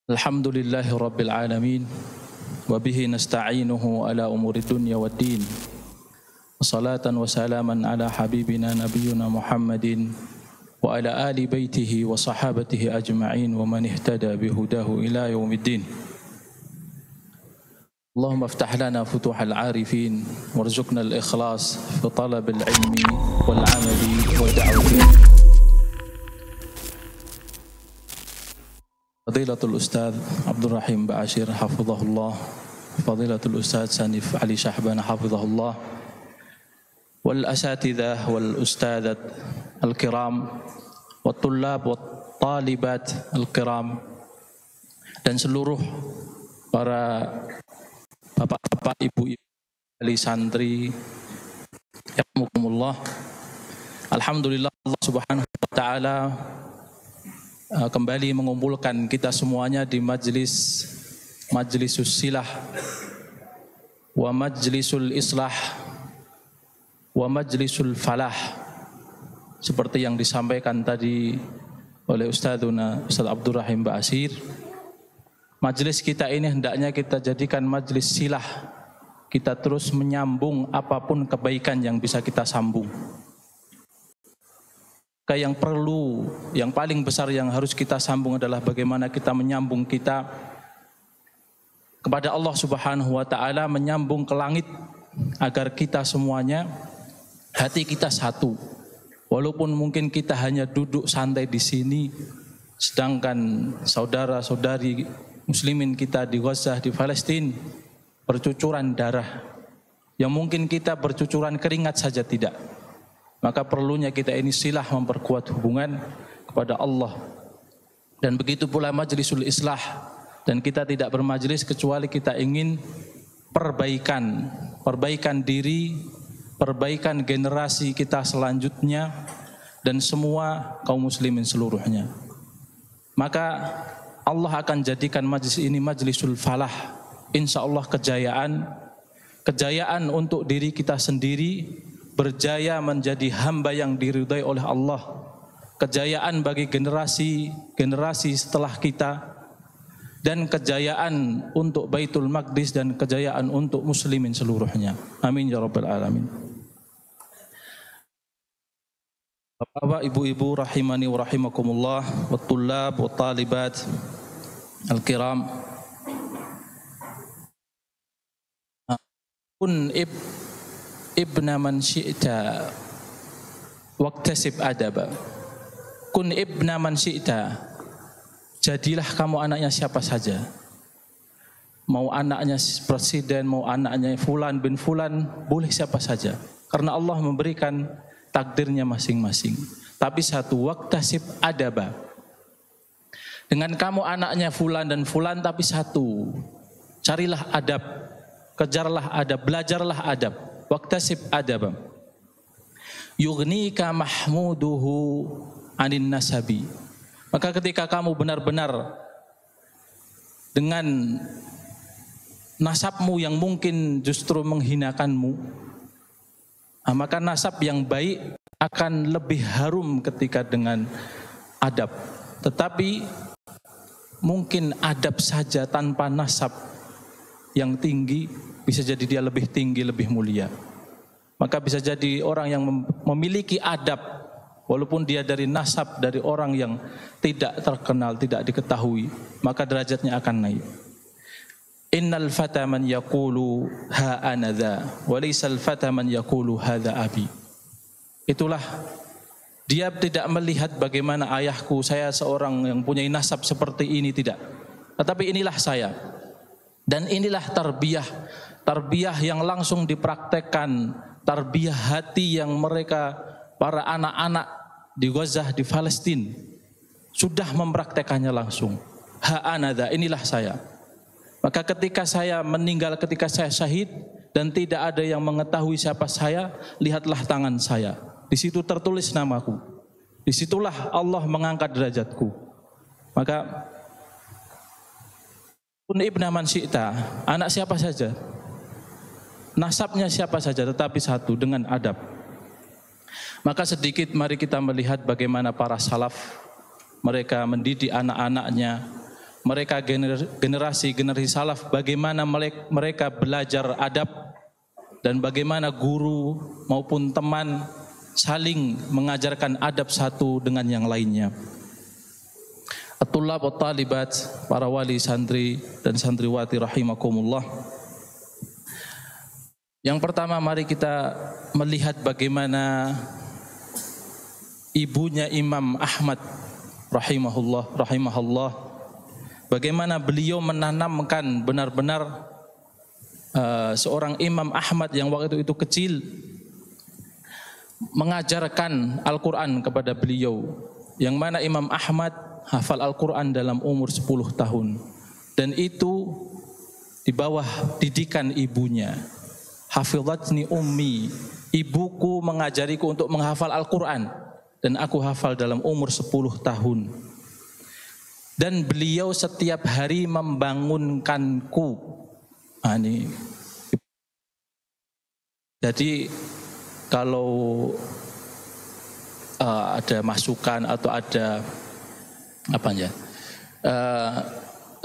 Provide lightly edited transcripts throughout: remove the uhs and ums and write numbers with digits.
Alhamdulillahi Rabbil Alamin wa bihi nasta'inuhu ala umuri dunya wad din. Wassalatan wa salaman ala habibina nabiyyina Muhammadin wa ala ali baitihi wa sahabatihi ajma'in wa man ihtada bihudahu ila yaumiddin. Allahumma aftah lana futuhal arifin warzuqna al-ikhlas fi talabil ilmi wal amali wa da'wati. Fadilatul Ustaz Abdul Rahim Ba'asyir hafizahullah, Fadilatul Ustaz Sanif Ali Syahban hafizahullah, wal asatidzah wal ustadzat al-kiram, wat tullab wat talibat al-kiram, dan seluruh para bapak-bapak, ibu-ibu, ahli santri, yarhamukumullah. Alhamdulillah Allah Subhanahu wa taala kembali mengumpulkan kita semuanya di majlisus silah wa majlisul islah wa majlisul falah, seperti yang disampaikan tadi oleh Ustaz Abdul Rahim Ba'asyir. Majlis kita ini hendaknya kita jadikan majlis silah, kita terus menyambung apapun kebaikan yang bisa kita sambung. Yang perlu, yang paling besar yang harus kita sambung adalah bagaimana kita menyambung kita kepada Allah Subhanahu wa taala, menyambung ke langit, agar kita semuanya hati kita satu. Walaupun mungkin kita hanya duduk santai di sini, sedangkan saudara-saudari muslimin kita di Gaza, di Palestina bercucuran darah, yang mungkin kita bercucuran keringat saja tidak. Maka perlunya kita ini silah memperkuat hubungan kepada Allah. Dan begitu pula majlisul islah. Dan kita tidak bermajlis kecuali kita ingin perbaikan diri, perbaikan generasi kita selanjutnya, dan semua kaum muslimin seluruhnya. Maka Allah akan jadikan majlis ini majlisul falah. Insya Allah kejayaan untuk diri kita sendiri, berjaya menjadi hamba yang diridhai oleh Allah, kejayaan bagi generasi setelah kita, dan kejayaan untuk Baitul Maqdis, dan kejayaan untuk muslimin seluruhnya. Amin ya rabbal alamin. Bapak, ibu-ibu rahimani wa rahimakumullah, wa tullab wa talibat al-kiram, kun ibna man syi'ta waktasib adaba. Kun ibna man syi'ta, jadilah kamu anaknya siapa saja. Mau anaknya presiden, mau anaknya fulan bin fulan, boleh siapa saja, karena Allah memberikan takdirnya masing-masing. Tapi satu, waktasib adaba, dengan kamu anaknya fulan dan fulan, tapi satu, carilah adab, kejarlah adab, belajarlah adab. Waktasib adab, yughnika mahmuduhu anin nasabi. Maka ketika kamu benar-benar dengan nasabmu yang mungkin justru menghinakanmu, maka nasab yang baik akan lebih harum ketika dengan adab. Tetapi mungkin adab saja tanpa nasab yang tinggi, bisa jadi dia lebih tinggi, lebih mulia. Maka bisa jadi orang yang memiliki adab, walaupun dia dari nasab, dari orang yang tidak terkenal, tidak diketahui, maka derajatnya akan naik. Innal fata man yaqulu ha anadha, wa laysal fata man yaqulu hadha abi. Itulah, dia tidak melihat bagaimana ayahku, saya seorang yang punya nasab seperti ini, tidak. Tetapi inilah saya. Dan inilah tarbiyah yang langsung dipraktekkan, tarbiyah hati yang mereka, para anak-anak di Gaza, di Palestina, sudah mempraktekannya langsung. Ha'anadha, inilah saya. Maka ketika saya meninggal, ketika saya syahid, dan tidak ada yang mengetahui siapa saya, lihatlah tangan saya. Di situ tertulis namaku. Disitulah Allah mengangkat derajatku. Maka kun ibna man syi'ta, anak siapa saja, nasabnya siapa saja, tetapi satu, dengan adab. Maka sedikit mari kita melihat bagaimana para salaf, mereka mendidik anak-anaknya, mereka generasi salaf, bagaimana mereka belajar adab dan bagaimana guru maupun teman saling mengajarkan adab satu dengan yang lainnya. At-tullab wa talibat, para wali santri dan santriwati rahimakumullah. Yang pertama, mari kita melihat bagaimana ibunya Imam Ahmad rahimahullah, bagaimana beliau menanamkan benar-benar seorang Imam Ahmad yang waktu itu kecil, mengajarkan Al-Quran kepada beliau, yang mana Imam Ahmad hafal Al-Quran dalam umur 10 tahun, dan itu di bawah didikan ibunya. Hafizatni ummi, ibuku mengajariku untuk menghafal Al-Quran, dan aku hafal dalam umur 10 tahun. Dan beliau setiap hari membangunkanku. Jadi kalau ada masukan atau ada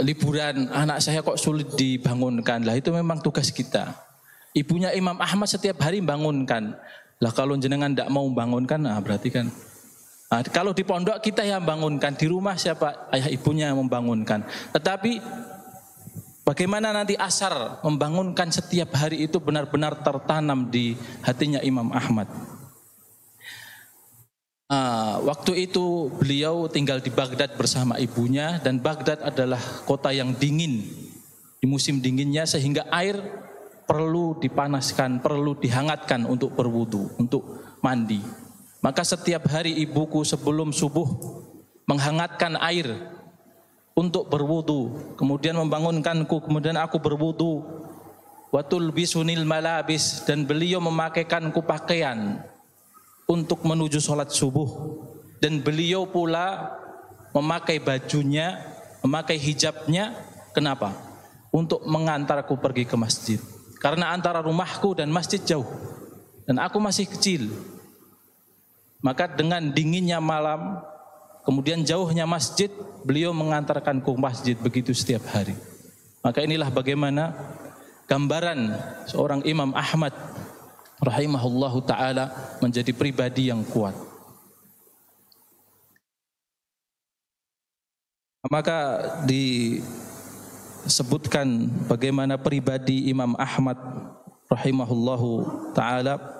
liburan, anak saya kok sulit dibangunkan, lah itu memang tugas kita. Ibunya Imam Ahmad setiap hari bangunkan. Lah kalau jenengan tidak mau bangunkan, berarti kan. Kalau di pondok kita yang bangunkan, di rumah siapa? Ayah ibunya yang membangunkan. Tetapi bagaimana nanti asar membangunkan setiap hari itu benar-benar tertanam di hatinya Imam Ahmad. Waktu itu beliau tinggal di Baghdad bersama ibunya, dan Baghdad adalah kota yang dingin di musim dinginnya, sehingga air perlu dipanaskan, perlu dihangatkan untuk berwudu, untuk mandi. Maka setiap hari ibuku sebelum subuh menghangatkan air untuk berwudu, kemudian membangunkanku, kemudian aku berwudu. Watul bisunil malabis, dan beliau memakaikanku pakaian untuk menuju sholat subuh, dan beliau pula memakai bajunya, memakai hijabnya. Kenapa? Untuk mengantarku pergi ke masjid. Karena antara rumahku dan masjid jauh, dan aku masih kecil. Maka dengan dinginnya malam, kemudian jauhnya masjid, beliau mengantarkanku ke masjid begitu setiap hari. Maka inilah bagaimana gambaran seorang Imam Ahmad rahimahullahu ta'ala menjadi pribadi yang kuat. Maka disebutkan bagaimana pribadi Imam Ahmad rahimahullahu ta'ala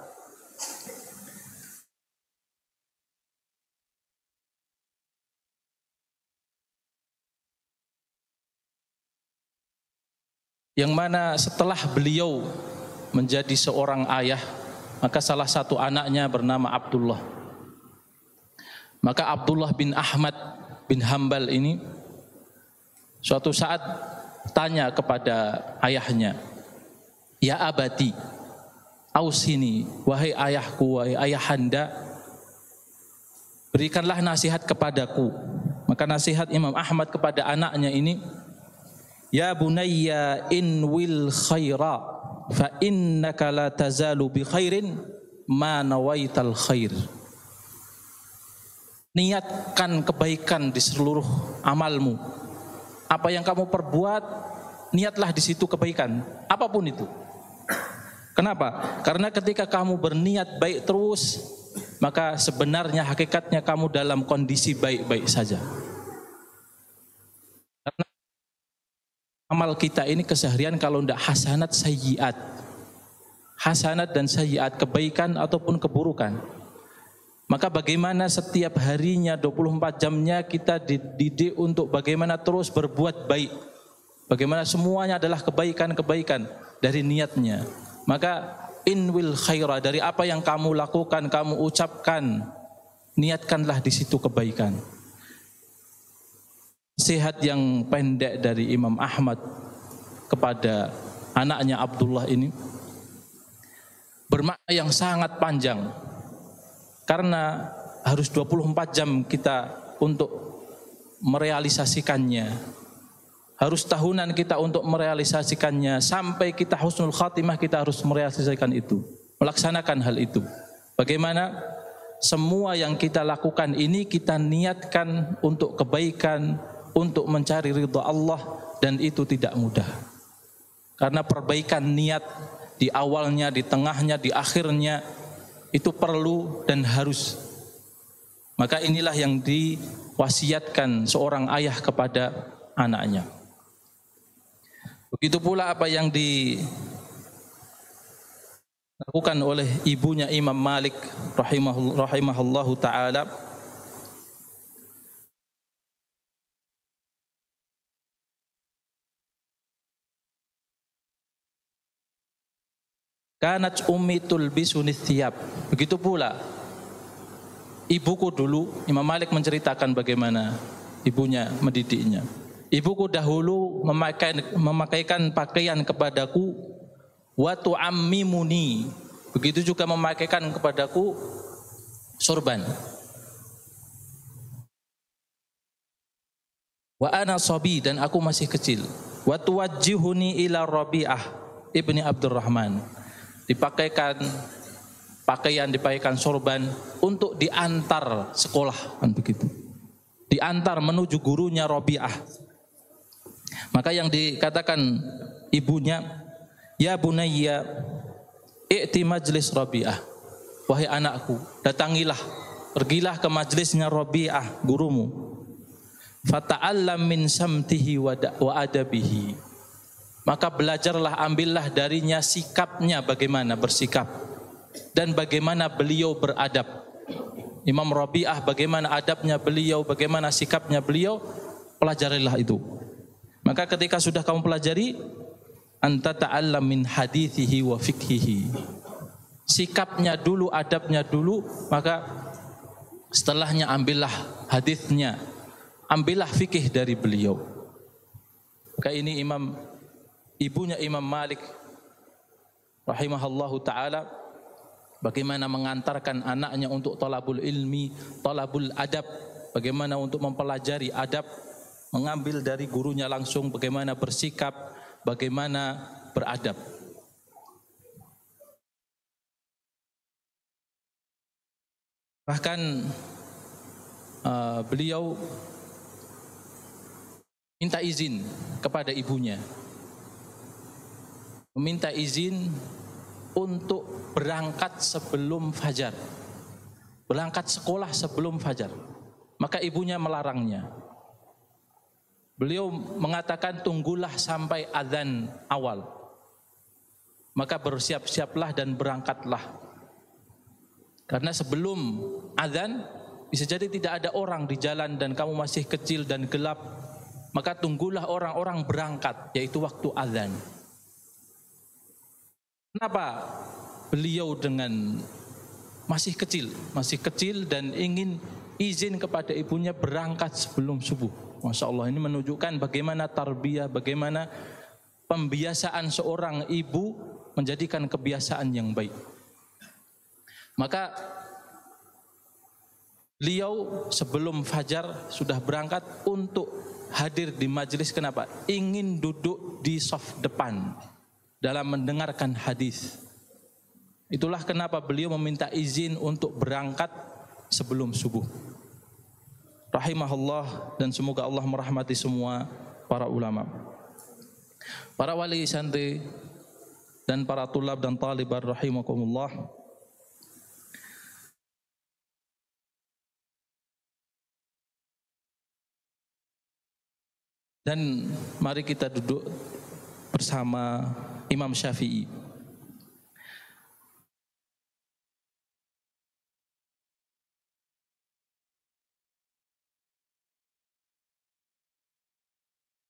yang mana setelah beliau menjadi seorang ayah, maka salah satu anaknya bernama Abdullah. Maka Abdullah bin Ahmad bin Hambal ini suatu saat tanya kepada ayahnya, "Ya abati, ausini, wahai ayahku, wahai ayahanda, berikanlah nasihat kepadaku." Maka nasihat Imam Ahmad kepada anaknya ini, "Ya bunayya inwil khaira fa innaka la tazalu bi khairin ma nawaital khair." Niatkan kebaikan di seluruh amalmu. Apa yang kamu perbuat, niatlah di situ kebaikan, apapun itu. Kenapa? Karena ketika kamu berniat baik terus, maka sebenarnya hakikatnya kamu dalam kondisi baik-baik saja. Karena amal kita ini keseharian kalau tidak hasanat sayyiat. Hasanat dan sayyiat, kebaikan ataupun keburukan. Maka bagaimana setiap harinya 24 jamnya kita dididik untuk bagaimana terus berbuat baik. Bagaimana semuanya adalah kebaikan-kebaikan dari niatnya. Maka inwil khaira, dari apa yang kamu lakukan, kamu ucapkan, niatkanlah di situ kebaikan. Nasihat yang pendek dari Imam Ahmad kepada anaknya Abdullah ini bermakna yang sangat panjang. Karena harus 24 jam kita untuk merealisasikannya. Harus tahunan kita untuk merealisasikannya. Sampai kita husnul khatimah kita harus merealisasikan itu. Melaksanakan hal itu. Bagaimana semua yang kita lakukan ini kita niatkan untuk kebaikan, untuk mencari ridha Allah, dan itu tidak mudah. Karena perbaikan niat di awalnya, di tengahnya, di akhirnya itu perlu dan harus. Maka inilah yang diwasiatkan seorang ayah kepada anaknya. Begitu pula apa yang dilakukan oleh ibunya Imam Malik rahimahullahu taala. Kanat ummi tulbisuni thiyab. Begitu pula ibuku dulu, Imam Malik menceritakan bagaimana ibunya mendidiknya. Ibuku dahulu memakaikan pakaian kepadaku, wa tu'ammimuni. Begitu juga memakaikan kepadaku sorban. Wa ana sabi, dan aku masih kecil. Wa tuwajjihuni ila Rabi'ah ibni Abdurrahman. Dipakaikan sorban untuk diantar sekolah, kan begitu. Diantar menuju gurunya Rabi'ah. Maka yang dikatakan ibunya, ya bunayya i'ti majlis Rabi'ah. Wahai anakku, datangilah, pergilah ke majlisnya Rabi'ah, gurumu. Fata'allam min samtihi wa adabihi. Maka belajarlah, ambillah darinya sikapnya, bagaimana bersikap dan bagaimana beliau beradab. Imam Rabi'ah, bagaimana adabnya beliau, bagaimana sikapnya beliau, pelajarilah itu. Maka ketika sudah kamu pelajari, anta ta'allam min hadithihi wa fikhihi. Sikapnya dulu, adabnya dulu, maka setelahnya ambillah hadithnya, ambillah fikih dari beliau. Maka ini ibunya Imam Malik rahimahullahu ta'ala bagaimana mengantarkan anaknya untuk talabul ilmi, talabul adab, bagaimana untuk mempelajari adab, mengambil dari gurunya langsung bagaimana bersikap, bagaimana beradab. Bahkan beliau minta izin kepada ibunya, meminta izin untuk berangkat sebelum fajar, berangkat sekolah sebelum fajar. Maka ibunya melarangnya. Beliau mengatakan, tunggulah sampai azan awal, maka bersiap-siaplah dan berangkatlah. Karena sebelum azan bisa jadi tidak ada orang di jalan dan kamu masih kecil dan gelap, maka tunggulah orang-orang berangkat, yaitu waktu azan. Kenapa beliau dengan masih kecil dan ingin izin kepada ibunya berangkat sebelum subuh? Masya Allah, ini menunjukkan bagaimana tarbiyah, bagaimana pembiasaan seorang ibu menjadikan kebiasaan yang baik. Maka beliau sebelum fajar sudah berangkat untuk hadir di majelis. Kenapa? Ingin duduk di saf depan dalam mendengarkan hadis. Itulah kenapa beliau meminta izin untuk berangkat sebelum subuh. Rahimahullah, dan semoga Allah merahmati semua para ulama, para wali santri, dan para tulab dan talibar rahimakumullah. Dan mari kita duduk bersama Imam Syafi'i.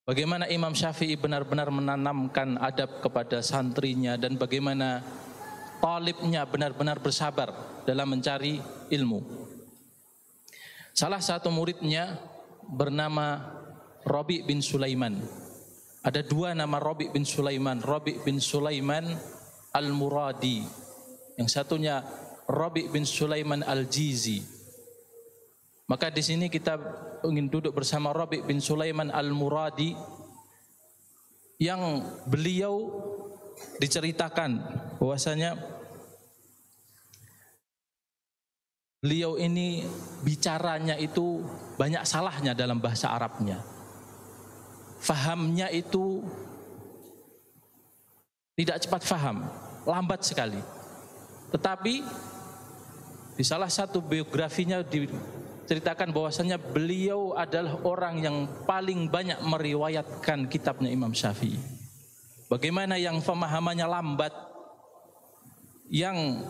Bagaimana Imam Syafi'i benar-benar menanamkan adab kepada santrinya, dan bagaimana talibnya benar-benar bersabar dalam mencari ilmu. Salah satu muridnya bernama Rabi' bin Sulaiman. Ada dua nama Rabi' bin Sulaiman. Rabi' bin Sulaiman Al-Muradi, yang satunya Rabi' bin Sulaiman Al-Jizi. Maka di sini kita ingin duduk bersama Rabi' bin Sulaiman Al-Muradi, yang beliau diceritakan bahwasanya beliau ini bicaranya itu banyak salahnya dalam bahasa Arabnya. fahamnya itu tidak cepat faham, lambat sekali. Tetapi di salah satu biografinya diceritakan bahwasanya beliau adalah orang yang paling banyak meriwayatkan kitabnya Imam Syafi'i. Bagaimana yang pemahamannya lambat, yang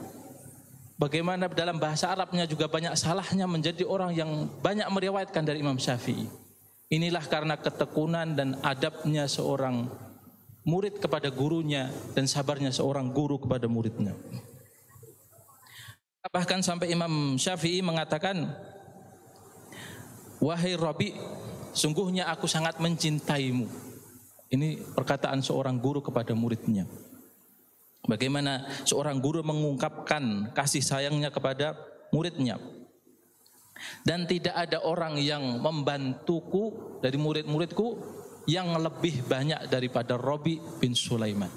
bagaimana dalam bahasa Arabnya juga banyak salahnya, menjadi orang yang banyak meriwayatkan dari Imam Syafi'i. Inilah karena ketekunan dan adabnya seorang murid kepada gurunya dan sabarnya seorang guru kepada muridnya. Bahkan sampai Imam Syafi'i mengatakan, wahai Rabi, sungguhnya aku sangat mencintaimu. Ini perkataan seorang guru kepada muridnya. Bagaimana seorang guru mengungkapkan kasih sayangnya kepada muridnya. Dan tidak ada orang yang membantuku dari murid-muridku yang lebih banyak daripada Rabi bin Sulaiman.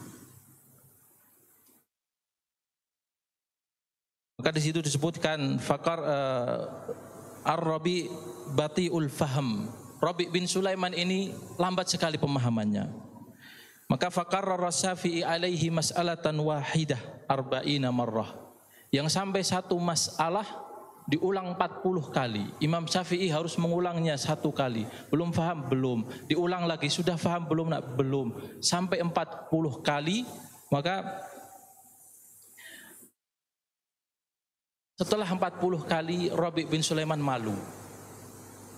Maka di situ disebutkan Ar-Rabi batiul faham. Rabi bin Sulaiman ini lambat sekali pemahamannya. Maka faqarrara Syafi'i alaihi mas'alatan wahidah arba'ina marrah. Yang sampai satu masalah diulang 40 kali. Imam Syafi'i harus mengulangnya 1 kali. Belum faham? Belum. Diulang lagi, sudah faham? Belum? Belum. Sampai 40 kali. Maka setelah 40 kali Rabi bin Sulaiman malu.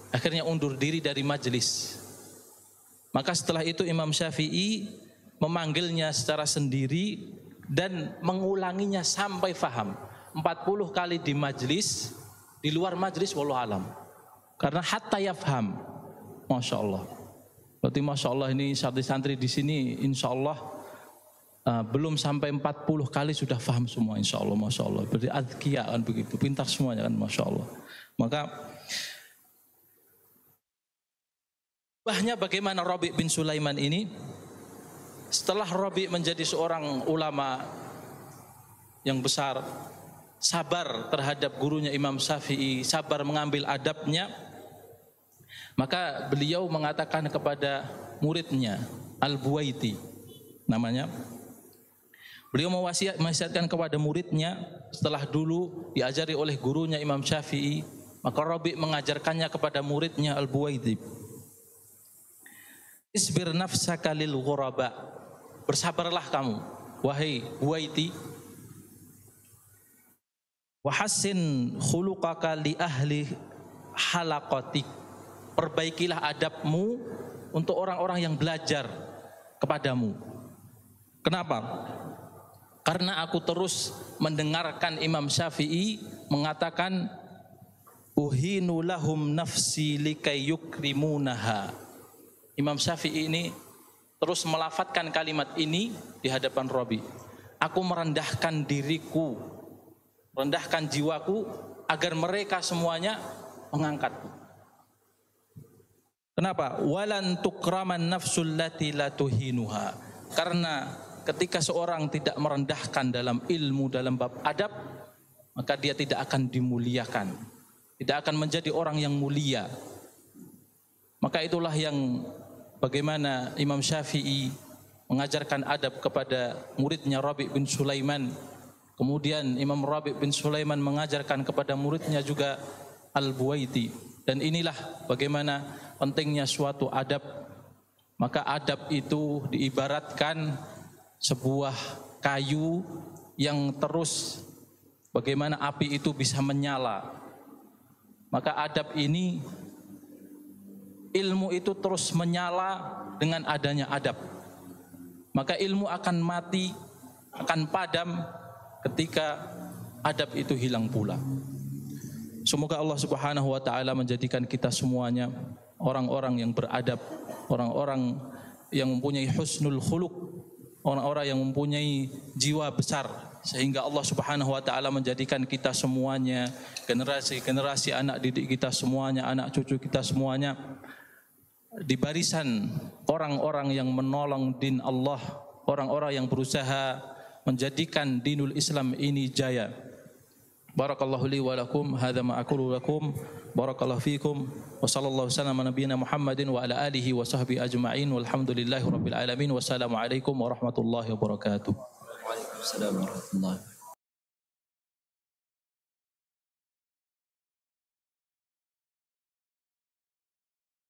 Akhirnya undur diri dari majelis. Maka setelah itu Imam Syafi'i memanggilnya secara sendiri dan mengulanginya sampai faham. 40 kali di majelis, di luar majelis wallahu alam. Karena hatta yafham. Masya Allah. Berarti Masya Allah ini santri-santri di sini insya Allah belum sampai 40 kali sudah faham semua insya Allah. Masya Allah. Berarti adkiya kan begitu, pintar semuanya kan Masya Allah. Maka bahnya bagaimana Rabi bin Sulaiman ini, setelah Rabi menjadi seorang ulama yang besar, sabar terhadap gurunya Imam Syafi'i, sabar mengambil adabnya, maka beliau mengatakan kepada muridnya Al-Buwaiti namanya, beliau mewasiatkan kepada muridnya setelah dulu diajari oleh gurunya Imam Syafi'i, maka Rabi mengajarkannya kepada muridnya Al-Buwaiti, isbir nafsaka lil ghuraba, bersabarlah kamu wahai Buwaiti, wahassin khuluqaka li ahli halaqatik, perbaikilah adabmu untuk orang-orang yang belajar kepadamu. Kenapa? Karena aku terus mendengarkan Imam Syafi'i mengatakan uhinu lahum nafsi likai yukrimunaha. Imam Syafi'i ini terus melafatkan kalimat ini di hadapan Rabi. Aku merendahkan diriku, rendahkan jiwaku agar mereka semuanya mengangkatku. Kenapa? Walan tukraman nafsul lati la tuhinuha. Karena ketika seorang tidak merendahkan dalam ilmu, dalam bab adab, maka dia tidak akan dimuliakan, tidak akan menjadi orang yang mulia. Maka itulah yang bagaimana Imam Syafi'i mengajarkan adab kepada muridnya Rabi bin Sulaiman. Kemudian Imam Rabi bin Sulaiman mengajarkan kepada muridnya juga Al-Buwaiti. Dan inilah bagaimana pentingnya suatu adab. Maka adab itu diibaratkan sebuah kayu yang terus bagaimana api itu bisa menyala. Maka adab ini, ilmu itu terus menyala dengan adanya adab. Maka ilmu akan mati, akan padam ketika adab itu hilang pula. Semoga Allah Subhanahu wa taala menjadikan kita semuanya orang-orang yang beradab, orang-orang yang mempunyai husnul khuluq, orang-orang yang mempunyai jiwa besar, sehingga Allah Subhanahu wa taala menjadikan kita semuanya, generasi-generasi anak didik kita semuanya, anak cucu kita semuanya di barisan orang-orang yang menolong din Allah, orang-orang yang berusaha menjadikan dinul Islam ini jaya. Barakallahu li wa lakum, hadza ma aqulu lakum, barakallahu fikum, wa sallallahu wasallam ala nabiyyina Muhammadin wa ala alihi wa sahbihi ajma'in, walhamdulillahi rabbil alamin, wassalamu alaikum warahmatullahi wabarakatuh. Waalaikumsalam warahmatullahi wabarakatuh.